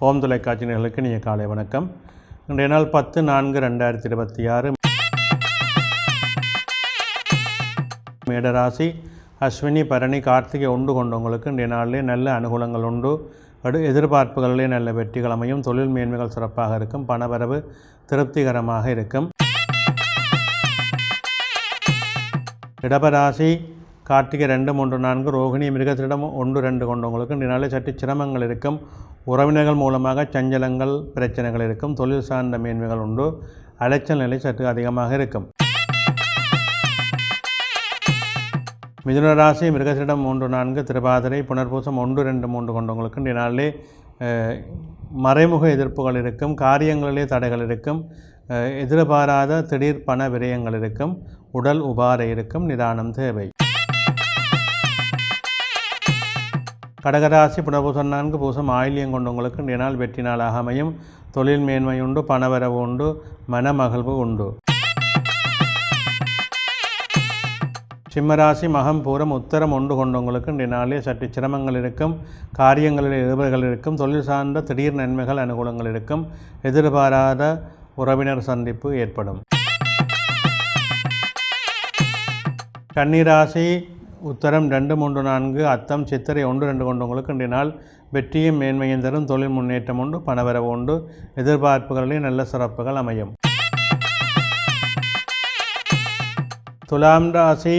ஓம் தொலைக்காட்சி நேயர்களுக்கு இனிய காலை வணக்கம். இன்றைய நாள் 10/4/2026. மேடராசி அஸ்வினி பரணி கார்த்திகை உண்டு கொண்டவங்களுக்கு இன்றைய நாளிலே நல்ல அனுகூலங்கள் உண்டு. எதிர்பார்ப்புகளிலே நல்ல வெற்றிகள் அமையும். தொழில் மேன்மைகள் சிறப்பாக இருக்கும். பணவரவு திருப்திகரமாக இருக்கும். இடபராசி கார்த்திகை 2, 3, 4 ரோகிணி மிருகத்திடம் 1, 2 கொண்டவங்களுக்கு இன்றைய நாளில் சற்று சிரமங்கள் இருக்கும். உறவினர்கள் மூலமாக சஞ்சலங்கள் பிரச்சனைகள் இருக்கும். தொழில் சார்ந்த மேன்மைகள் உண்டு. அலைச்சல் நிலை சற்று அதிகமாக இருக்கும். மிதுன ராசி மிருகத்திடம் 3, 4 திருவாதிரை புனர்பூசம் 1, 2, 3 கொண்டவங்களுக்கு இன்றைய நாளிலே மறைமுக எதிர்ப்புகள் இருக்கும். காரியங்களிலே தடைகள் இருக்கும். எதிர்பாராத திடீர் பண விரயங்கள் இருக்கும். உடல் உபாதை இருக்கும். நிதானம் தேவை. கடகராசி புனர்பூசம் 4 பூசம் ஆயில்யம் கொண்டவங்களுக்கு இன்றைய நாள் வெற்றி நாளாக அமையும். தொழில் மேன்மை உண்டு. பணவரவு உண்டு. மனமகிழ்வு உண்டு. சிம்மராசி மகம் பூரம் உத்தரம் 1 கொண்டவங்களுக்கு இன்றைய நாளிலே சற்று சிரமங்கள் இருக்கும். காரியங்களில் இழுபறிகள் இருக்கும். தொழில் சார்ந்த திடீர் நன்மைகள் அனுகூலங்கள் இருக்கும். எதிர்பாராத உறவினர் சந்திப்பு ஏற்படும். கன்னிராசி உத்தரம் 2, 3, 4 அத்தம் சித்திரை 1, 2 கொண்டவங்களுக்கு இன்றைய நாள் வெற்றியும் மேன்மையும் தரும். தொழில் முன்னேற்றம் உண்டு. பணவரவு உண்டு. எதிர்பார்ப்புகளில் நல்ல சிறப்புகள் அமையும். துலாம் ராசி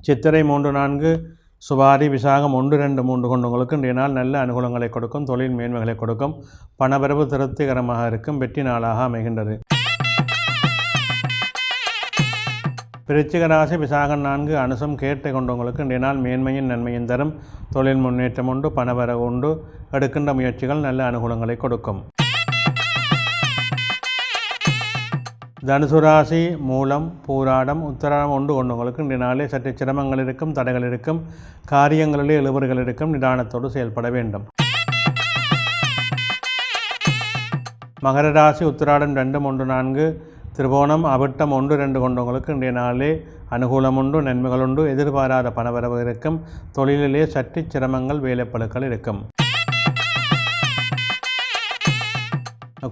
சித்திரை 3, 4 சுவாரி விசாகம் 1, 2, 3 கொண்டவங்களுக்கு இன்றைய நாள் நல்ல அனுகூலங்களை கொடுக்கும். தொழில் மேன்மைகளை கொடுக்கும். பணவரவு திருப்திகரமாக இருக்கும். வெற்றி நாளாக அமைகின்றது. விருச்சிக ராசி விசாகம் 4 அனுசம் கேட்டை கொண்டவங்களுக்கு இன்றைய நாள் மேன்மையும் நன்மையும் தரும். தொழில் முன்னேற்றம் உண்டு. பணவரவு உண்டு. எடுக்கின்ற முயற்சிகள் நல்ல அனுகூலங்களை கொடுக்கும். தனுசு ராசி மூலம் பூராடம் உத்தராடம் 1 கொண்டவங்களுக்கு இன்றைய நாளிலே சற்று சிரமங்கள் இருக்கும். தடைகள் இருக்கும். காரியங்களிலே இழுபறிகள் இருக்கும். நிதானத்தோடு செயல்பட வேண்டும். மகர ராசி உத்திராடம் 2, 3, 4 திருவோணம் அவிட்டம் 1, 2 கொண்டவங்களுக்கு இன்றைய நாளிலே அனுகூலம் உண்டு. நன்மைகள் உண்டு. எதிர்பாராத பணவரவு இருக்கும். தொழிலிலே சற்று சிரமங்கள் வேலைப்பளுக்கள் இருக்கும்.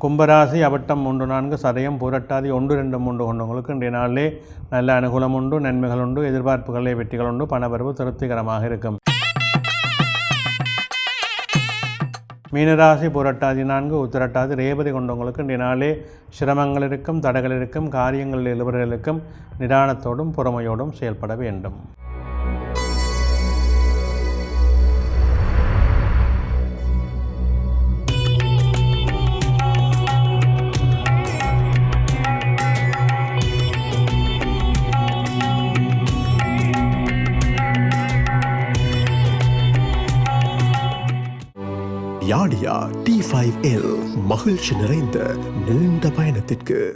கும்பராசி அவிட்டம் 3, 4 சதயம் பூரட்டாதி 1, 2, 3 கொண்டவங்களுக்கு இன்றைய நாளிலே நல்ல அனுகூலம் உண்டு. நன்மைகள் உண்டு. எதிர்பார்ப்புகளிலே வெற்றிகள் உண்டு. பணவரவு திருப்திகரமாக இருக்கும். மீனராசி புரட்டாதி 4 உத்திரட்டாதி ரேவதி கொண்டவங்களுக்கு இன்றைய நாளே சிரமங்கள் இருக்கும். தடைகள் இருக்கும். காரியங்களில் இழுபறிகள் இருக்கும். நிதானத்தோடும் பொறுமையோடும் செயல்பட வேண்டும். யாடியா T5L மகிழ்ச்சி நிறைந்த நீண்ட பயணத்திற்கு